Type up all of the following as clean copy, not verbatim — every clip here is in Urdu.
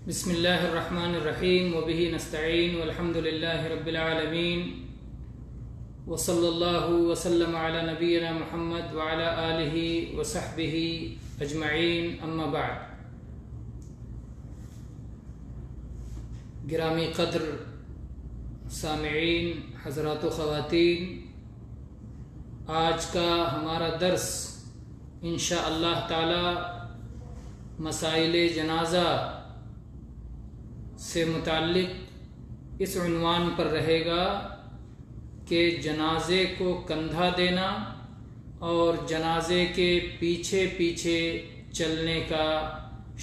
بسم اللہ الرحمن الرحیم وبہ نستعین والحمد للہ رب العالمین وصلی اللہ وسلم علی نبینا محمد وعلی آلہ وصحبہ اجمعین اما بعد۔ گرامی قدر سامعین حضرات و خواتین، آج کا ہمارا درس انشاءاللہ تعالی مسائل جنازہ سے متعلق اس عنوان پر رہے گا کہ جنازے کو کندھا دینا اور جنازے کے پیچھے پیچھے چلنے کا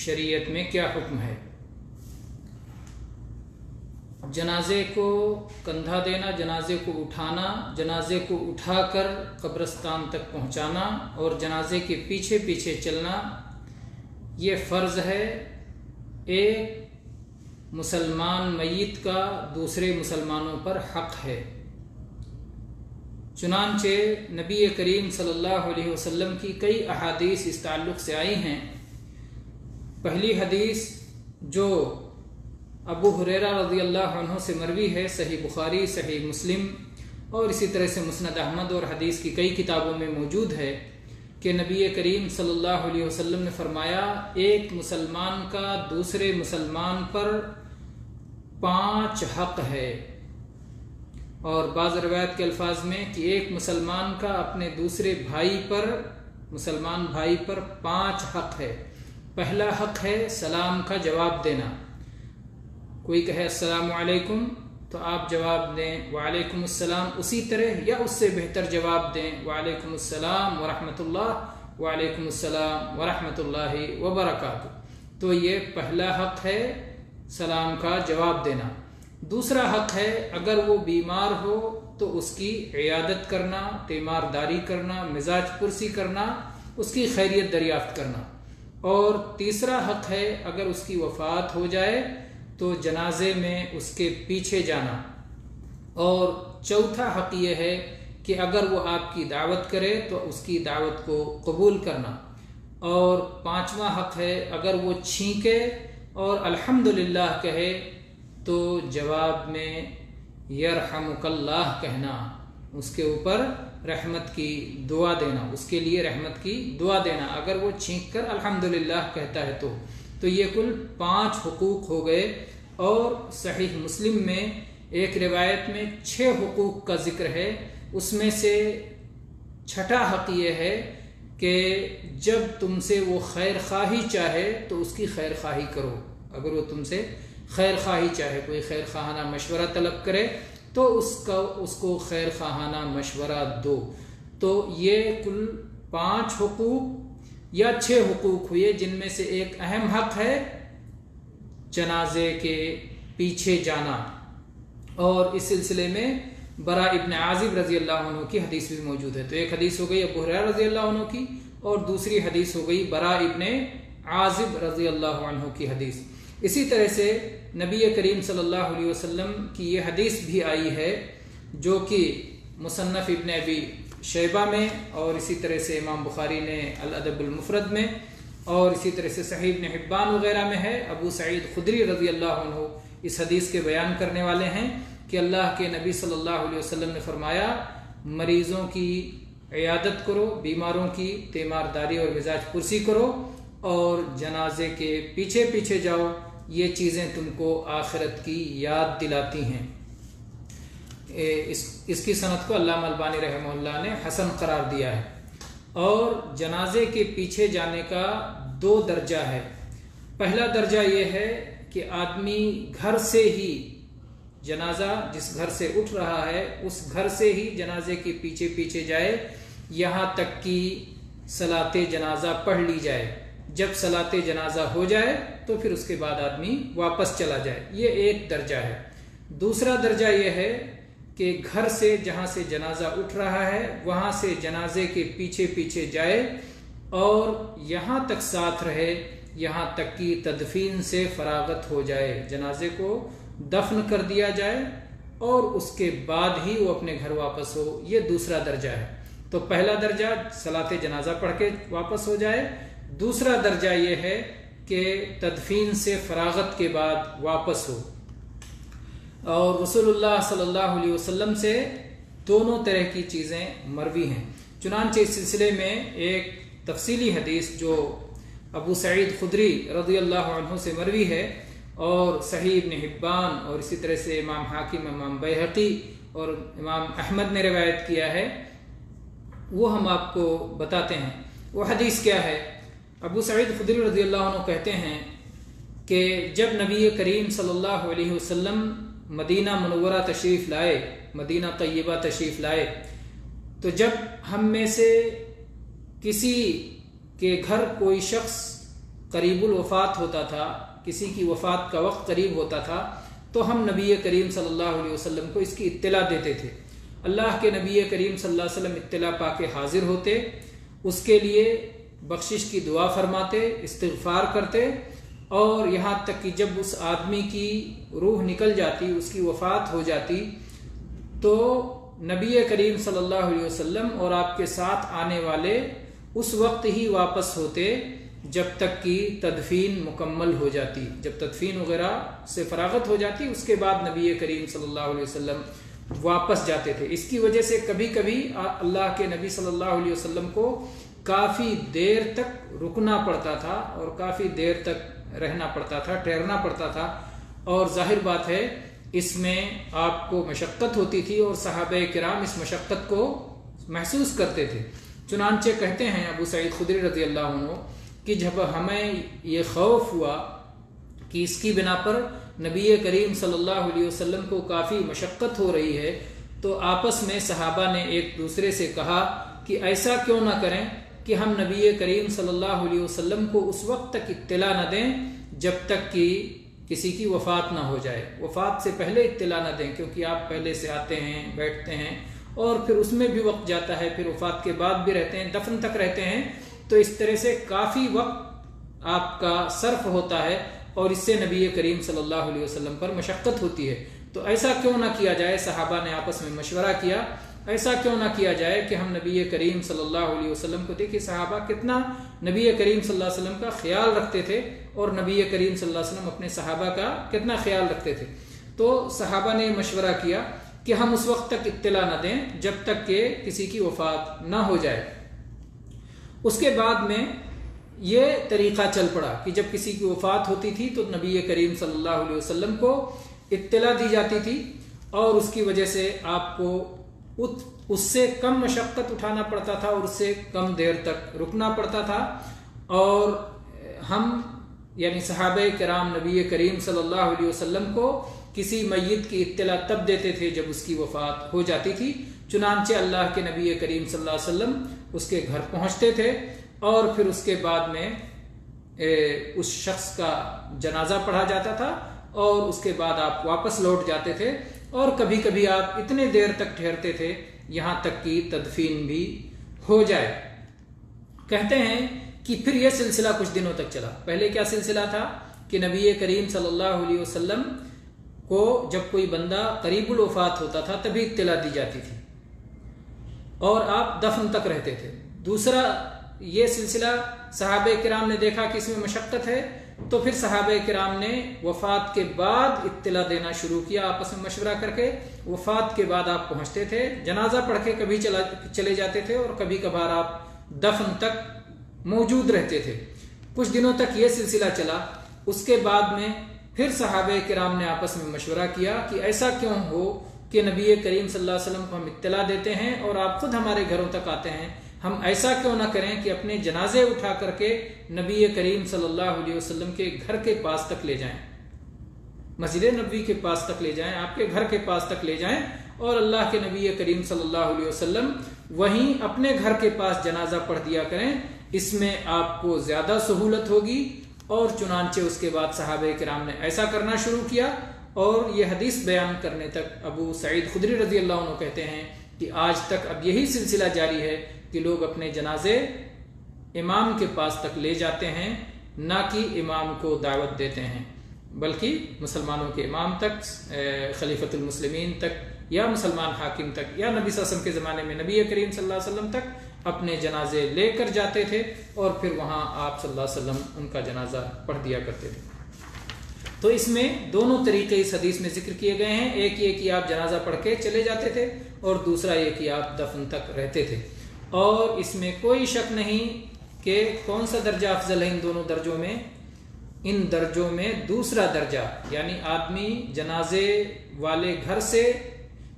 شریعت میں کیا حکم ہے۔ جنازے کو کندھا دینا، جنازے کو اٹھانا، جنازے کو اٹھا کر قبرستان تک پہنچانا اور جنازے کے پیچھے پیچھے چلنا، یہ فرض ہے ایک مسلمان میت کا دوسرے مسلمانوں پر حق ہے۔ چنانچہ نبی کریم صلی اللہ علیہ وسلم کی کئی احادیث اس تعلق سے آئی ہیں۔ پہلی حدیث جو ابو ہریرہ رضی اللہ عنہ سے مروی ہے، صحیح بخاری، صحیح مسلم اور اسی طرح سے مسند احمد اور حدیث کی کئی کتابوں میں موجود ہے کہ نبی کریم صلی اللہ علیہ وسلم نے فرمایا، ایک مسلمان کا دوسرے مسلمان پر 5 حق ہے، اور بعض روایت کے الفاظ میں کہ ایک مسلمان کا اپنے دوسرے مسلمان بھائی پر 5 حق ہے۔ پہلا حق ہے سلام کا جواب دینا۔ کوئی کہے السلام علیکم تو آپ جواب دیں وعلیکم السلام، اسی طرح یا اس سے بہتر جواب دیں وعلیکم السلام ورحمۃ اللہ، وعلیکم السلام ورحمۃ اللہ وبرکاتہ۔ تو یہ پہلا حق ہے سلام کا جواب دینا۔ دوسرا حق ہے اگر وہ بیمار ہو تو اس کی عیادت کرنا، تیمارداری کرنا، مزاج پرسی کرنا، اس کی خیریت دریافت کرنا۔ اور تیسرا حق ہے اگر اس کی وفات ہو جائے تو جنازے میں اس کے پیچھے جانا۔ اور چوتھا حق یہ ہے کہ اگر وہ آپ کی دعوت کرے تو اس کی دعوت کو قبول کرنا۔ اور 5واں حق ہے اگر وہ چھینکے اور الحمدللہ کہے تو جواب میں یرحمک اللہ کہنا، اس کے اوپر رحمت کی دعا دینا، اس کے لیے رحمت کی دعا دینا اگر وہ چھینک کر الحمدللہ کہتا ہے تو یہ کل 5 حقوق ہو گئے۔ اور صحیح مسلم میں ایک روایت میں 6 حقوق کا ذکر ہے، اس میں سے 6واں حق یہ ہے کہ جب تم سے وہ خیر خواہی چاہے تو اس کی خیر خواہی کرو۔ اگر وہ تم سے خیر خواہی چاہے، کوئی خیر خواہانہ مشورہ طلب کرے تو اس کو خیر خواہانہ مشورہ دو۔ تو یہ کل 5 حقوق یا 6 حقوق ہوئے، جن میں سے ایک اہم حق ہے جنازے کے پیچھے جانا۔ اور اس سلسلے میں برا ابن عازب رضی اللہ عنہ کی حدیث بھی موجود ہے۔ تو ایک حدیث ہو گئی ابو ہریرہ رضی اللہ عنہ کی، اور دوسری حدیث ہو گئی برا ابن عازب رضی اللہ عنہ کی حدیث۔ اسی طرح سے نبی کریم صلی اللہ علیہ وسلم کی یہ حدیث بھی آئی ہے جو کہ مصنف ابن ابی شیبہ میں، اور اسی طرح سے امام بخاری نے الادب المفرد میں، اور اسی طرح سے صحیح ابن حبان وغیرہ میں ہے۔ ابو سعید خدری رضی اللہ عنہ اس حدیث کے بیان کرنے والے ہیں کہ اللہ کے نبی صلی اللہ علیہ وسلم نے فرمایا، مریضوں کی عیادت کرو، بیماروں کی تیمارداری اور مزاج پرسی کرو، اور جنازے کے پیچھے پیچھے جاؤ، یہ چیزیں تم کو آخرت کی یاد دلاتی ہیں۔ اس کی سند کو علامہ البانی رحمہ اللہ نے حسن قرار دیا ہے۔ اور جنازے کے پیچھے جانے کا 2 درجہ ہے۔ پہلا درجہ یہ ہے کہ آدمی گھر سے ہی جنازہ جس گھر سے اٹھ رہا ہے اس گھر سے ہی جنازے کے پیچھے پیچھے جائے یہاں تک کہ صلاۃ جنازہ پڑھ لی جائے۔ جب صلاۃ جنازہ ہو جائے تو پھر اس کے بعد آدمی واپس چلا جائے، یہ ایک درجہ ہے۔ دوسرا درجہ یہ ہے کہ گھر سے جہاں سے جنازہ اٹھ رہا ہے وہاں سے جنازے کے پیچھے پیچھے جائے اور یہاں تک ساتھ رہے یہاں تک کہ تدفین سے فراغت ہو جائے، جنازے کو دفن کر دیا جائے اور اس کے بعد ہی وہ اپنے گھر واپس ہو، یہ دوسرا درجہ ہے۔ تو پہلا درجہ صلاۃ جنازہ پڑھ کے واپس ہو جائے، دوسرا درجہ یہ ہے کہ تدفین سے فراغت کے بعد واپس ہو، اور رسول اللہ صلی اللہ علیہ وسلم سے دونوں طرح کی چیزیں مروی ہیں۔ چنانچہ اس سلسلے میں ایک تفصیلی حدیث جو ابو سعید خدری رضی اللہ عنہ سے مروی ہے، اور صحیح ابن حبان اور اسی طرح سے امام حاکم، امام بیہقی اور امام احمد نے روایت کیا ہے، وہ ہم آپ کو بتاتے ہیں۔ وہ حدیث کیا ہے؟ ابو سعید خدری رضی اللہ عنہ کہتے ہیں کہ جب نبی کریم صلی اللہ علیہ وسلم مدینہ منورہ تشریف لائے، مدینہ طیبہ تشریف لائے، تو جب ہم میں سے کسی کے گھر کوئی شخص قریب الوفات ہوتا تھا، کسی کی وفات کا وقت قریب ہوتا تھا، تو ہم نبی کریم صلی اللہ علیہ وسلم کو اس کی اطلاع دیتے تھے۔ اللہ کے نبی کریم صلی اللہ علیہ وسلم اطلاع پا کے حاضر ہوتے، اس کے لیے بخشش کی دعا فرماتے، استغفار کرتے، اور یہاں تک کہ جب اس آدمی کی روح نکل جاتی، اس کی وفات ہو جاتی، تو نبی کریم صلی اللہ علیہ وسلم اور آپ کے ساتھ آنے والے اس وقت ہی واپس ہوتے جب تک کہ تدفین مکمل ہو جاتی۔ جب تدفین وغیرہ سے فراغت ہو جاتی، اس کے بعد نبی کریم صلی اللہ علیہ وسلم واپس جاتے تھے۔ اس کی وجہ سے کبھی کبھی اللہ کے نبی صلی اللہ علیہ وسلم کو کافی دیر تک رکنا پڑتا تھا اور کافی دیر تک رہنا پڑتا تھا، ٹھہرنا پڑتا تھا، اور ظاہر بات ہے اس میں آپ کو مشقت ہوتی تھی، اور صحابہ کرام اس مشقت کو محسوس کرتے تھے۔ چنانچہ کہتے ہیں ابو سعید خدری رضی اللہ عنہ کہ جب ہمیں یہ خوف ہوا کہ اس کی بنا پر نبی کریم صلی اللہ علیہ وسلم کو کافی مشقت ہو رہی ہے، تو آپس میں صحابہ نے ایک دوسرے سے کہا کہ ایسا کیوں نہ کریں کہ ہم نبی کریم صلی اللہ علیہ وسلم کو اس وقت تک اطلاع نہ دیں جب تک کہ کسی کی وفات نہ ہو جائے، وفات سے پہلے اطلاع نہ دیں، کیونکہ آپ پہلے سے آتے ہیں، بیٹھتے ہیں، اور پھر اس میں بھی وقت جاتا ہے، پھر وفات کے بعد بھی رہتے ہیں، دفن تک رہتے ہیں، تو اس طرح سے کافی وقت آپ کا صرف ہوتا ہے، اور اس سے نبی کریم صلی اللہ علیہ وسلم پر مشقت ہوتی ہے۔ تو ایسا کیوں نہ کیا جائے، صحابہ نے آپس میں مشورہ کیا، ایسا کیوں نہ کیا جائے کہ ہم نبی کریم صلی اللہ علیہ وسلم کو، دیکھیں صحابہ کتنا نبی کریم صلی اللہ علیہ وسلم کا خیال رکھتے تھے، اور نبی کریم صلی اللہ علیہ وسلم اپنے صحابہ کا کتنا خیال رکھتے تھے۔ تو صحابہ نے مشورہ کیا کہ ہم اس وقت تک اطلاع نہ دیں جب تک کہ کسی کی وفات نہ ہو جائے۔ اس کے بعد میں یہ طریقہ چل پڑا کہ جب کسی کی وفات ہوتی تھی تو نبی کریم صلی اللہ علیہ وسلم کو اطلاع دی جاتی تھی، اور اس کی وجہ سے آپ کو اس سے کم مشقت اٹھانا پڑتا تھا، اور اس سے کم دیر تک رکنا پڑتا تھا، اور ہم یعنی صحابہ کرام نبی کریم صلی اللہ علیہ وسلم کو کسی میت کی اطلاع تب دیتے تھے جب اس کی وفات ہو جاتی تھی۔ چنانچہ اللہ کے نبی کریم صلی اللہ علیہ وسلم اس کے گھر پہنچتے تھے، اور پھر اس کے بعد میں اس شخص کا جنازہ پڑھا جاتا تھا، اور اس کے بعد آپ واپس لوٹ جاتے تھے، اور کبھی کبھی آپ اتنے دیر تک ٹھہرتے تھے یہاں تک کہ تدفین بھی ہو جائے۔ کہتے ہیں کہ پھر یہ سلسلہ کچھ دنوں تک چلا۔ پہلے کیا سلسلہ تھا کہ نبی کریم صلی اللہ علیہ وسلم کو جب کوئی بندہ قریب الوفات ہوتا تھا تبھی اطلاع دی جاتی تھی، اور آپ دفن تک رہتے تھے۔ دوسرا یہ سلسلہ صحابہ کرام نے دیکھا کہ اس میں مشقت ہے، تو پھر صحابہ کرام نے وفات کے بعد اطلاع دینا شروع کیا، آپس میں مشورہ کر کے۔ وفات کے بعد آپ پہنچتے تھے، جنازہ پڑھ کے کبھی چلے جاتے تھے، اور کبھی کبھار آپ دفن تک موجود رہتے تھے۔ کچھ دنوں تک یہ سلسلہ چلا۔ اس کے بعد میں پھر صحابہ کرام نے آپس میں مشورہ کیا کہ ایسا کیوں ہو کہ نبی کریم صلی اللہ علیہ وسلم کو ہم اطلاع دیتے ہیں اور آپ خود ہمارے گھروں تک آتے ہیں، ہم ایسا کیوں نہ کریں کہ اپنے جنازے اٹھا کر کے نبی کریم صلی اللہ علیہ وسلم کے گھر کے پاس تک لے جائیں، مسجد نبوی کے پاس تک لے جائیں، آپ کے گھر کے پاس تک لے جائیں، اور اللہ کے نبی کریم صلی اللہ علیہ وسلم وہیں اپنے گھر کے پاس جنازہ پڑھ دیا کریں، اس میں آپ کو زیادہ سہولت ہوگی۔ اور چنانچہ اس کے بعد صحابہ کرام نے ایسا کرنا شروع کیا، اور یہ حدیث بیان کرنے تک ابو سعید خدری رضی اللہ عنہ کہتے ہیں کہ آج تک اب یہی سلسلہ جاری ہے کہ لوگ اپنے جنازے امام کے پاس تک لے جاتے ہیں، نہ کہ امام کو دعوت دیتے ہیں، بلکہ مسلمانوں کے امام تک، خلیفۃ المسلمین تک، یا مسلمان حاکم تک، یا نبی صلی اللہ علیہ وسلم کے زمانے میں نبی کریم صلی اللہ علیہ وسلم تک اپنے جنازے لے کر جاتے تھے اور پھر وہاں آپ صلی اللہ علیہ وسلم ان کا جنازہ پڑھ دیا کرتے تھے۔ تو اس میں دونوں طریقے اس حدیث میں ذکر کیے گئے ہیں، ایک یہ کہ آپ جنازہ پڑھ کے چلے جاتے تھے اور دوسرا یہ کہ آپ دفن تک رہتے تھے، اور اس میں کوئی شک نہیں کہ کون سا درجہ افضل ہے ان دونوں درجوں میں۔ ان درجوں میں دوسرا درجہ، یعنی آدمی جنازے والے گھر سے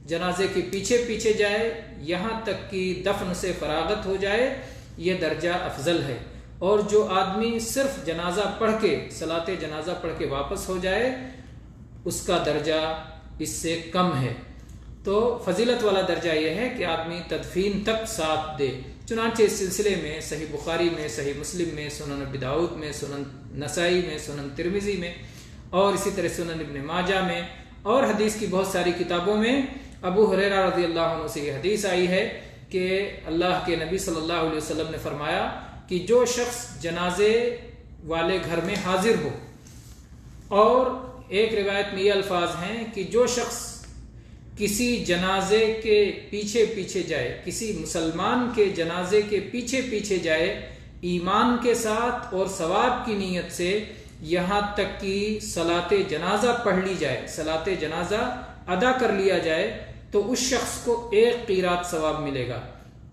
جنازے کے پیچھے پیچھے جائے یہاں تک کہ دفن سے فراغت ہو جائے، یہ درجہ افضل ہے، اور جو آدمی صرف جنازہ پڑھ کے صلاۃ جنازہ پڑھ کے واپس ہو جائے اس کا درجہ اس سے کم ہے۔ تو فضیلت والا درجہ یہ ہے کہ آدمی تدفین تک ساتھ دے۔ چنانچہ اس سلسلے میں صحیح بخاری میں، صحیح مسلم میں، سنن ابی داؤد میں، سنن نسائی میں، سنن ترمذی میں، اور اسی طرح سنن ابن ماجہ میں اور حدیث کی بہت ساری کتابوں میں ابو ہریرہ رضی اللہ عنہ سے یہ حدیث آئی ہے کہ اللہ کے نبی صلی اللہ علیہ وسلم نے فرمایا کہ جو شخص جنازے والے گھر میں حاضر ہو، اور ایک روایت میں یہ الفاظ ہیں کہ جو شخص کسی جنازے کے پیچھے پیچھے جائے، کسی مسلمان کے جنازے کے پیچھے پیچھے جائے ایمان کے ساتھ اور ثواب کی نیت سے، یہاں تک کہ صلاۃ جنازہ پڑھ لی جائے، صلاۃ جنازہ ادا کر لیا جائے، تو اس شخص کو 1 قیرات ثواب ملے گا،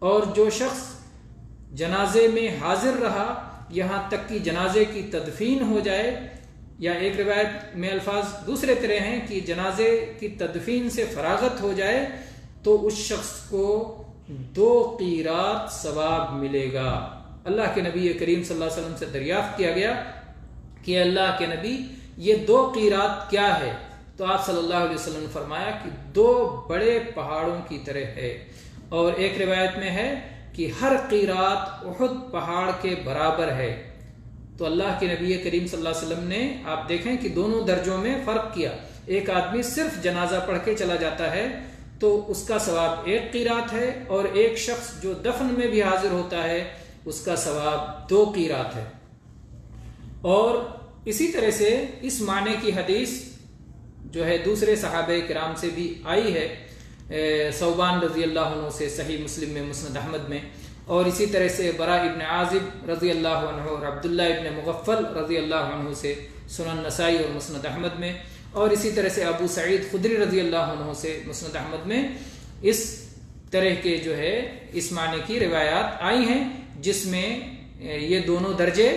اور جو شخص جنازے میں حاضر رہا یہاں تک کہ جنازے کی تدفین ہو جائے، یا ایک روایت میں الفاظ دوسرے طرح ہیں کہ جنازے کی تدفین سے فراغت ہو جائے، تو اس شخص کو 2 قیرات ثواب ملے گا۔ اللہ کے نبی کریم صلی اللہ علیہ وسلم سے دریافت کیا گیا کہ اللہ کے نبی یہ 2 قیرات کیا ہے؟ تو آپ صلی اللہ علیہ وسلم نے فرمایا کہ 2 بڑے پہاڑوں کی طرح ہے، اور ایک روایت میں ہے کہ ہر قیرات احد پہاڑ کے برابر ہے۔ تو اللہ کے نبی کریم صلی اللہ علیہ وسلم نے، آپ دیکھیں کہ دونوں درجوں میں فرق کیا۔ ایک آدمی صرف جنازہ پڑھ کے چلا جاتا ہے تو اس کا ثواب 1 قیرات ہے، اور ایک شخص جو دفن میں بھی حاضر ہوتا ہے اس کا ثواب 2 قیرات ہے۔ اور اسی طرح سے اس معنی کی حدیث جو ہے دوسرے صحابہ کرام سے بھی آئی ہے، ثوبان رضی اللہ عنہ سے صحیح مسلم میں، مسند احمد میں، اور اسی طرح سے براء ابن عازب رضی اللہ عنہ اور عبداللہ ابن مغفل رضی اللہ عنہ سے سنن نسائی اور مسند احمد میں، اور اسی طرح سے ابو سعید خدری رضی اللہ عنہ سے مسند احمد میں اس طرح کے جو ہے اس معنی کی روایات آئی ہیں، جس میں یہ دونوں درجے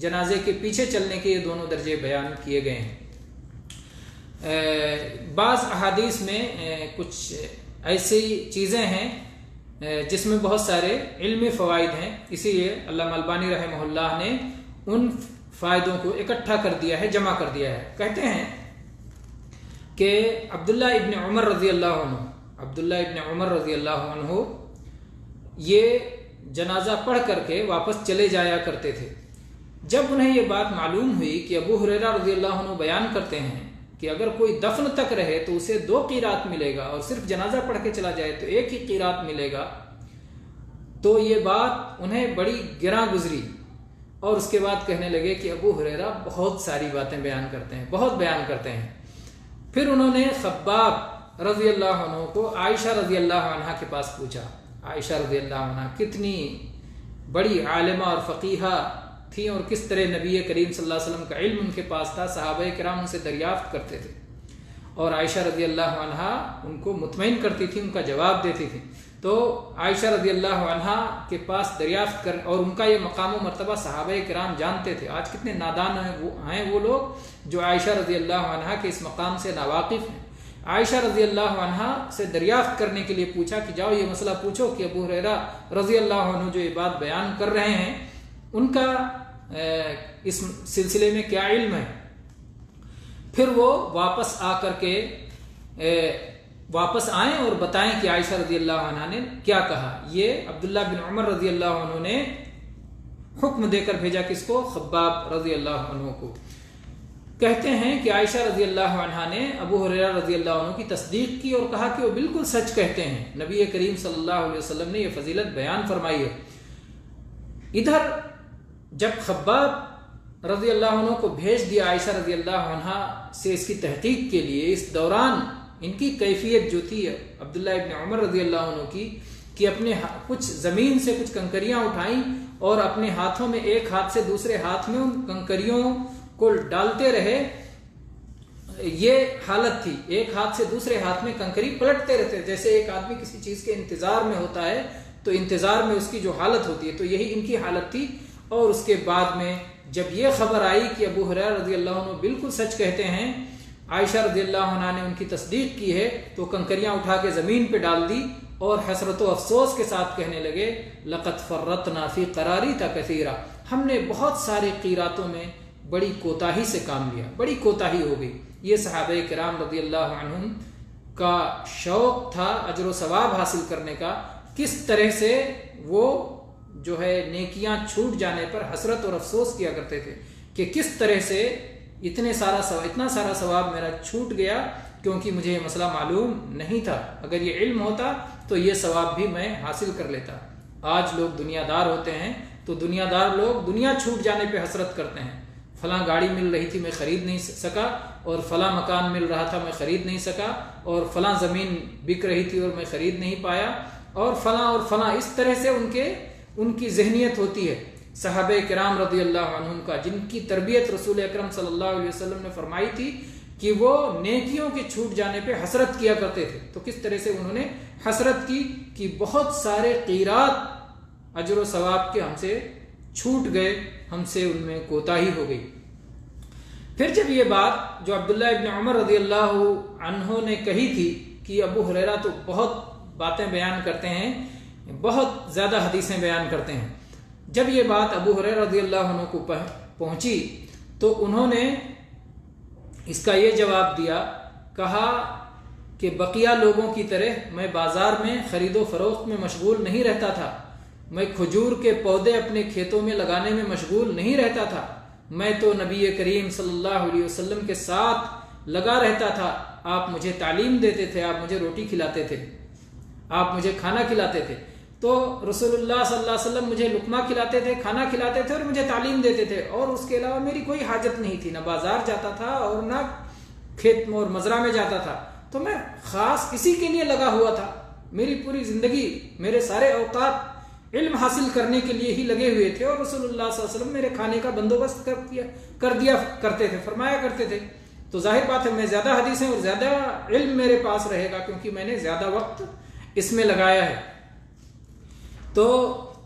جنازے کے پیچھے چلنے کے یہ دونوں درجے بیان کیے گئے ہیں۔ بعض احادیث میں کچھ ایسی چیزیں ہیں جس میں بہت سارے علمی فوائد ہیں، اسی لیے علامہ البانی رحمہ اللہ نے ان فائدوں کو اکٹھا کر دیا ہے، جمع کر دیا ہے۔ کہتے ہیں کہ عبداللہ ابن عمر رضی اللہ عنہ یہ جنازہ پڑھ کر کے واپس چلے جایا کرتے تھے۔ جب انہیں یہ بات معلوم ہوئی کہ ابو ہریرہ رضی اللہ عنہ بیان کرتے ہیں کہ اگر کوئی دفن تک رہے تو اسے 2 قیرات ملے گا، اور صرف جنازہ پڑھ کے چلا جائے تو 1 ہی قیرات ملے گا، تو یہ بات انہیں بڑی گراں گزری، اور اس کے بعد کہنے لگے کہ ابو ہریرہ بہت ساری باتیں بیان کرتے ہیں، بہت بیان کرتے ہیں۔ پھر انہوں نے خباب رضی اللہ عنہ کو عائشہ رضی اللہ عنہ کے پاس پوچھا۔ عائشہ رضی اللہ عنہ کتنی بڑی عالمہ اور فقیہہ تھیں، اور کس طرح نبی کریم صلی اللہ علیہ وسلم کا علم ان کے پاس تھا، صحابہ کرام ان سے دریافت کرتے تھے، اور عائشہ رضی اللہ عنہ ان کو مطمئن کرتی تھی، ان کا جواب دیتی تھی۔ تو عائشہ رضی اللہ عنہ کے پاس دریافت کر، اور ان کا یہ مقام و مرتبہ صحابہ کرام جانتے تھے۔ آج کتنے نادان ہیں وہ لوگ جو عائشہ رضی اللہ عنہ کے اس مقام سے ناواقف ہیں۔ عائشہ رضی اللہ عنہ سے دریافت کرنے کے لیے پوچھا کہ جاؤ یہ مسئلہ پوچھو کہ ابو ہریرہ رضی اللہ عنہ جو یہ بات بیان کر رہے ہیں ان کا اس سلسلے میں کیا علم ہے۔ پھر وہ واپس آ کر کے واپس آئیں اور بتائیں کہ عائشہ رضی اللہ عنہ نے کیا کہا۔ یہ عبداللہ بن عمر رضی اللہ عنہ نے حکم دے کر بھیجا، کس کو؟ خباب رضی اللہ عنہ کو۔ کہتے ہیں کہ عائشہ رضی اللہ عنہ نے ابو ہریرہ رضی اللہ عنہ کی تصدیق کی اور کہا کہ وہ بالکل سچ کہتے ہیں، نبی کریم صلی اللہ علیہ وسلم نے یہ فضیلت بیان فرمائی ہے۔ ادھر جب خباب رضی اللہ عنہ کو بھیج دیا عائشہ رضی اللہ عنہ سے اس کی تحقیق کے لیے، اس دوران ان کی کیفیت جو تھی عبداللہ ابن عمر رضی اللہ عنہ کی، کہ اپنے کچھ زمین سے کچھ کنکریاں اٹھائیں اور اپنے ہاتھوں میں ایک ہاتھ سے دوسرے ہاتھ میں ان کنکریوں کو ڈالتے رہے. یہ حالت تھی، ایک ہاتھ سے دوسرے ہاتھ میں کنکری پلٹتے رہتے، جیسے ایک آدمی کسی چیز کے انتظار میں ہوتا ہے تو انتظار میں اس کی جو حالت ہوتی ہے، تو یہی ان کی حالت تھی. اور اس کے بعد میں جب یہ خبر آئی کہ ابو ہریرہ رضی اللہ عنہ بالکل سچ کہتے ہیں، عائشہ رضی اللہ عنہ نے ان کی تصدیق کی ہے، تو کنکریاں اٹھا کے زمین پہ ڈال دی اور حسرت و افسوس کے ساتھ کہنے لگے لقد فرطنا فی قراریط کثیرا، ہم نے بہت سارے قیراتوں میں بڑی کوتاہی سے کام لیا، بڑی کوتاہی ہو گئی. یہ صحابہ کرام رضی اللہ عنہم کا شوق تھا اجر و ثواب حاصل کرنے کا، کس طرح سے وہ جو ہے نیکیاں چھوٹ جانے پر حسرت اور افسوس کیا کرتے تھے کہ کس طرح سے اتنا سارا ثواب میرا چھوٹ گیا کیونکہ مجھے یہ مسئلہ معلوم نہیں تھا. اگر یہ علم ہوتا تو یہ ثواب بھی میں حاصل کر لیتا. آج لوگ دنیا دار ہوتے ہیں تو دنیا دار لوگ دنیا چھوٹ جانے پہ حسرت کرتے ہیں، فلاں گاڑی مل رہی تھی میں خرید نہیں سکا، اور فلاں مکان مل رہا تھا میں خرید نہیں سکا، اور فلاں زمین بک رہی تھی اور میں خرید نہیں پایا، اور فلاں اس طرح سے ان کی ذہنیت ہوتی ہے. صحابہ کرام رضی اللہ عنہم کا، جن کی تربیت رسول اکرم صلی اللہ علیہ وسلم نے فرمائی تھی کہ وہ نیکیوں کے چھوٹ جانے پہ حسرت کیا کرتے تھے، تو کس طرح سے انہوں نے حسرت کی کہ بہت سارے قیرات اجر و ثواب کے ہم سے چھوٹ گئے، ہم سے ان میں کوتاہی ہو گئی. پھر جب یہ بات جو عبداللہ ابن عمر رضی اللہ عنہ نے کہی تھی کہ ابو ہریرہ تو بہت باتیں بیان کرتے ہیں، بہت زیادہ حدیثیں بیان کرتے ہیں، جب یہ بات ابو ہریرہ رضی اللہ عنہ کو پہنچی تو انہوں نے اس کا یہ جواب دیا، کہا کہ بقیہ لوگوں کی طرح میں بازار میں خرید و فروخت میں مشغول نہیں رہتا تھا، میں کھجور کے پودے اپنے کھیتوں میں لگانے میں مشغول نہیں رہتا تھا، میں تو نبی کریم صلی اللہ علیہ وسلم کے ساتھ لگا رہتا تھا. آپ مجھے تعلیم دیتے تھے، آپ مجھے روٹی کھلاتے تھے، آپ مجھے کھانا کھلاتے تھے. تو رسول اللہ صلی اللہ علیہ وسلم مجھے لقمہ کھلاتے تھے، کھانا کھلاتے تھے اور مجھے تعلیم دیتے تھے، اور اس کے علاوہ میری کوئی حاجت نہیں تھی، نہ بازار جاتا تھا اور نہ کھیت اور مزرعہ میں جاتا تھا. تو میں خاص کسی کے لیے لگا ہوا تھا، میری پوری زندگی، میرے سارے اوقات علم حاصل کرنے کے لیے ہی لگے ہوئے تھے، اور رسول اللہ صلی اللہ علیہ وسلم میرے کھانے کا بندوبست کر دیا کرتے تھے، فرمایا کرتے تھے. تو ظاہر بات ہے میں زیادہ حدیثیں اور زیادہ علم میرے پاس رہے گا کیونکہ میں نے زیادہ وقت اس میں لگایا ہے. تو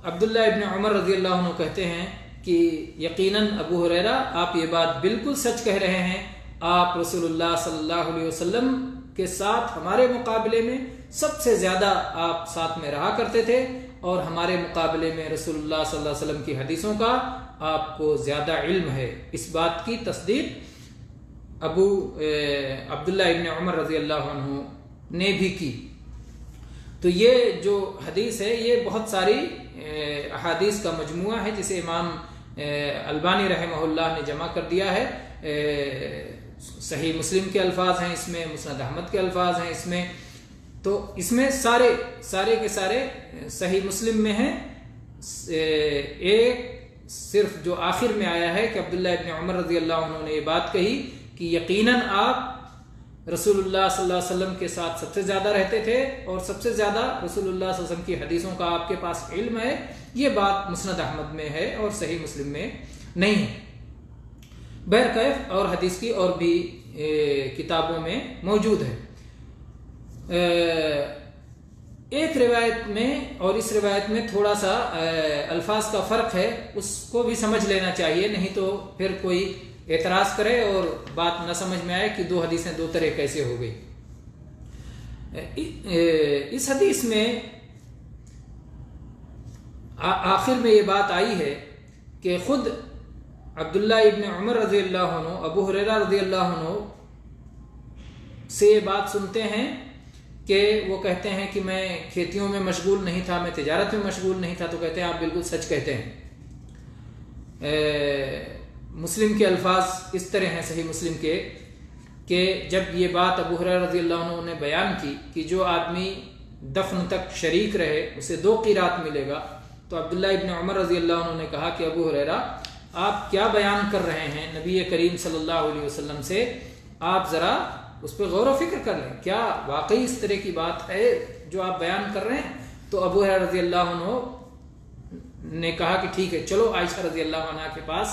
عبداللہ ابن عمر رضی اللہ عنہ کہتے ہیں کہ یقیناً ابو ہریرہ آپ یہ بات بالکل سچ کہہ رہے ہیں، آپ رسول اللہ صلی اللہ علیہ وسلم کے ساتھ ہمارے مقابلے میں سب سے زیادہ آپ ساتھ میں رہا کرتے تھے، اور ہمارے مقابلے میں رسول اللہ صلی اللہ علیہ وسلم کی حدیثوں کا آپ کو زیادہ علم ہے. اس بات کی تصدیق عبداللہ ابن عمر رضی اللہ عنہ نے بھی کی. تو یہ جو حدیث ہے یہ بہت ساری احادیث کا مجموعہ ہے جسے امام البانی رحمہ اللہ نے جمع کر دیا ہے. صحیح مسلم کے الفاظ ہیں اس میں، مسند احمد کے الفاظ ہیں اس میں، تو اس میں سارے کے سارے صحیح مسلم میں ہیں. ایک صرف جو آخر میں آیا ہے کہ عبداللہ ابن عمر رضی اللہ عنہ نے یہ بات کہی کہ یقیناً آپ رسول اللہ صلی اللہ علیہ وسلم کے ساتھ سب سے زیادہ رہتے تھے اور سب سے زیادہ رسول اللہ صلی اللہ علیہ وسلم کی حدیثوں کا آپ کے پاس علم ہے. یہ بات مسند احمد میں ہے اور صحیح مسلم میں نہیں ہے. بہرکیف اور حدیث کی اور بھی کتابوں میں موجود ہے. ایک روایت میں اور اس روایت میں تھوڑا سا الفاظ کا فرق ہے، اس کو بھی سمجھ لینا چاہیے، نہیں تو پھر کوئی اعتراض کرے اور بات نہ سمجھ میں آئے کہ دو حدیثیں دو طرح کیسے ہو گئی. اس حدیث میں آخر میں یہ بات آئی ہے کہ خود عبداللہ ابن عمر رضی اللہ عنہ ابو ہریرہ رضی اللہ عنہ سے یہ بات سنتے ہیں کہ وہ کہتے ہیں کہ میں کھیتیوں میں مشغول نہیں تھا، میں تجارت میں مشغول نہیں تھا. تو کہتے ہیں آپ بالکل سچ کہتے ہیں. مسلم کے الفاظ اس طرح ہیں صحیح مسلم کے کہ جب یہ بات ابو ہریرہ رضی اللہ عنہ نے بیان کی کہ جو آدمی دفن تک شریک رہے اسے 2 قیرات ملے گا، تو عبداللہ ابن عمر رضی اللہ عنہ نے کہا کہ ابو ہریرہ آپ کیا بیان کر رہے ہیں نبی کریم صلی اللہ علیہ وسلم سے، آپ ذرا اس پہ غور و فکر کر لیں، کیا واقعی اس طرح کی بات ہے جو آپ بیان کر رہے ہیں؟ تو ابو ہریرہ رضی اللہ عنہ نے کہا کہ ٹھیک ہے چلو عائشہ رضی اللہ عنہ کے پاس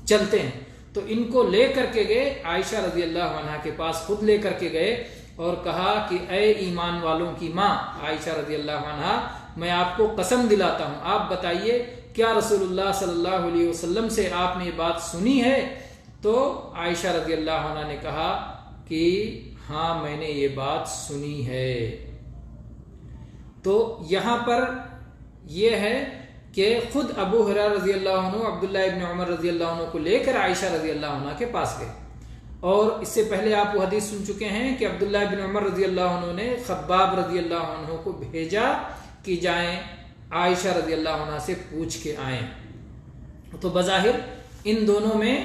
چلتے ہیں. تو ان کو لے کر کے گئے، عائشہ رضی اللہ عنہ کے پاس خود لے کر کے گئے اور کہا کہ اے ایمان والوں کی ماں عائشہ رضی اللہ عنہ، میں آپ کو قسم دلاتا ہوں، آپ بتائیے کیا رسول اللہ صلی اللہ علیہ وسلم سے آپ نے یہ بات سنی ہے؟ تو عائشہ رضی اللہ عنہ نے کہا کہ ہاں میں نے یہ بات سنی ہے. تو یہاں پر یہ ہے کہ خود ابو ہریرہ رضی اللہ عنہ عبداللہ ابن عمر رضی اللہ عنہ کو لے کر عائشہ رضی اللہ عنہ کے پاس گئے. اور اس سے پہلے آپ وہ حدیث سن چکے ہیں کہ عبداللہ ابن عمر رضی اللہ عنہ نے خباب رضی اللہ عنہ کو بھیجا کہ جائیں عائشہ رضی اللہ عنہ سے پوچھ کے آئیں. تو بظاہر ان دونوں میں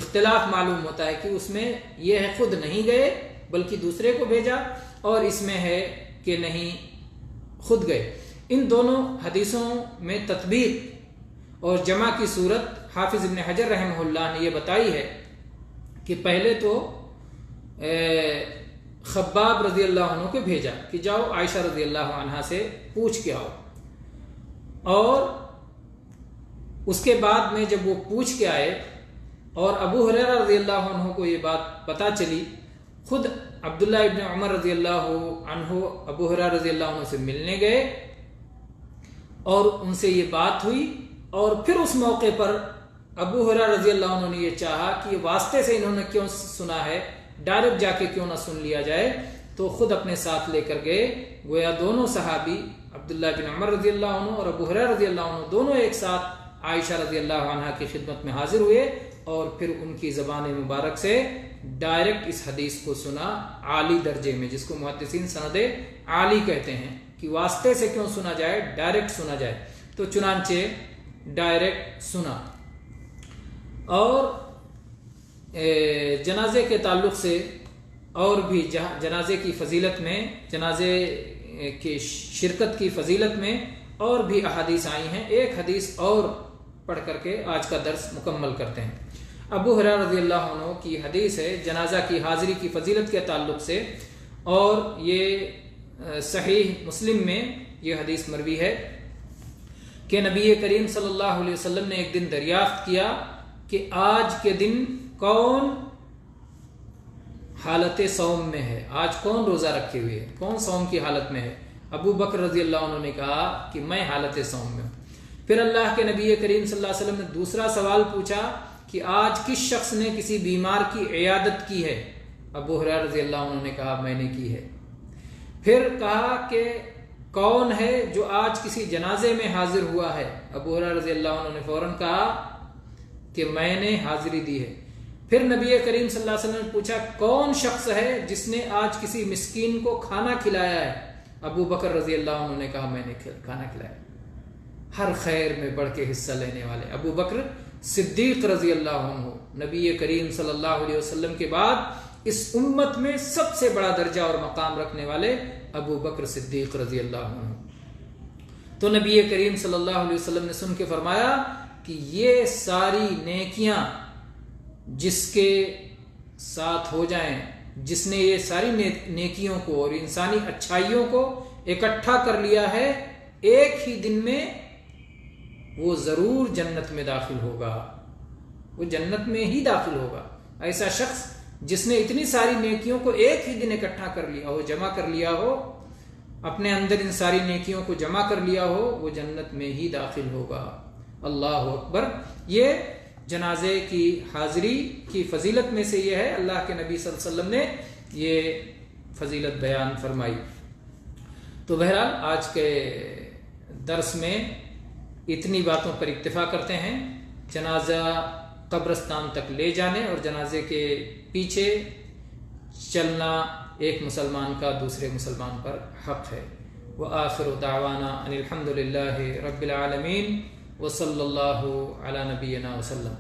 اختلاف معلوم ہوتا ہے کہ اس میں یہ ہے خود نہیں گئے بلکہ دوسرے کو بھیجا، اور اس میں ہے کہ نہیں خود گئے. ان دونوں حدیثوں میں تطبیق اور جمع کی صورت حافظ ابن حجر رحمہ اللہ نے یہ بتائی ہے کہ پہلے تو خباب رضی اللہ عنہ کو بھیجا کہ جاؤ عائشہ رضی اللہ عنہ سے پوچھ کے آؤ، اور اس کے بعد میں جب وہ پوچھ کے آئے اور ابو ہریرہ رضی اللہ عنہ کو یہ بات پتہ چلی، خود عبداللہ ابن عمر رضی اللہ عنہ ابو ہریرہ رضی اللہ عنہ سے ملنے گئے اور ان سے یہ بات ہوئی. اور پھر اس موقع پر ابو ہریرہ رضی اللہ عنہ نے یہ چاہا کہ واسطے سے انہوں نے کیوں سنا ہے، ڈائریکٹ جا کے کیوں نہ سن لیا جائے، تو خود اپنے ساتھ لے کر گئے. گویا دونوں صحابی عبداللہ بن عمر رضی اللہ عنہ اور ابو ہریرہ رضی اللہ عنہ دونوں ایک ساتھ عائشہ رضی اللہ عنہ کی خدمت میں حاضر ہوئے اور پھر ان کی زبان مبارک سے ڈائریکٹ اس حدیث کو سنا عالی درجے میں، جس کو محدثین سند عالی کہتے ہیں کہ واسطے سے کیوں سنا جائے، ڈائریکٹ سنا جائے. تو چنانچہ ڈائریکٹ سنا. اور جنازے کے تعلق سے اور بھی جنازے کی فضیلت میں، جنازے کی شرکت کی فضیلت میں اور بھی احادیث آئی ہیں. ایک حدیث اور پڑھ کر کے آج کا درس مکمل کرتے ہیں. ابو ہریرہ رضی اللہ عنہ کی حدیث ہے جنازہ کی حاضری کی فضیلت کے تعلق سے، اور یہ صحیح مسلم میں یہ حدیث مروی ہے کہ نبی کریم صلی اللہ علیہ وسلم نے ایک دن دریافت کیا کہ آج کے دن کون حالت صوم میں ہے، آج کون روزہ رکھے ہوئے ہے، کون صوم کی حالت میں ہے. ابو بکر رضی اللہ عنہ نے کہا کہ میں حالت صوم میں ہوں. پھر اللہ کے نبی کریم صلی اللہ علیہ وسلم نے دوسرا سوال پوچھا کہ آج کس شخص نے کسی بیمار کی عیادت کی ہے. ابو ہریرہ رضی اللہ عنہ نے کہا میں نے کی ہے. پھر کہا کہ کون ہے جو آج کسی جنازے میں حاضر ہوا ہے. ابو ہریرہ رضی اللہ عنہ نے فوراً کہا کہ میں نے حاضری دی ہے. پھر نبی کریم صلی اللہ علیہ وسلم نے پوچھا کون شخص ہے جس نے آج کسی مسکین کو کھانا کھلایا ہے. ابو بکر رضی اللہ عنہ نے کہا میں نے کھانا کھلایا. ہر خیر میں بڑھ کے حصہ لینے والے ابو بکر صدیق رضی اللہ عنہ، نبی کریم صلی اللہ علیہ وسلم کے بعد اس امت میں سب سے بڑا درجہ اور مقام رکھنے والے ابو بکر صدیق رضی اللہ عنہ. تو نبی کریم صلی اللہ علیہ وسلم نے سن کے فرمایا کہ یہ ساری نیکیاں جس کے ساتھ ہو جائیں، جس نے یہ ساری نیکیوں کو اور انسانی اچھائیوں کو اکٹھا کر لیا ہے، ایک ہی دن میں وہ ضرور جنت میں داخل ہوگا، وہ جنت میں ہی داخل ہوگا. ایسا شخص جس نے اتنی ساری نیکیوں کو ایک ہی دن اکٹھا کر لیا ہو، جمع کر لیا ہو، اپنے اندر ان ساری نیکیوں کو جمع کر لیا ہو، وہ جنت میں ہی داخل ہوگا. اللہ اکبر. یہ جنازے کی حاضری کی فضیلت میں سے یہ ہے. اللہ کے نبی صلی اللہ علیہ وسلم نے یہ فضیلت بیان فرمائی. تو بہرحال آج کے درس میں اتنی باتوں پر اکتفا کرتے ہیں. جنازہ قبرستان تک لے جانے اور جنازے کے پیچھے چلنا ایک مسلمان کا دوسرے مسلمان پر حق ہے. وآخر دعوانا ان الحمد للہ رب العالمین وصلی اللہ علی نبینا وسلم.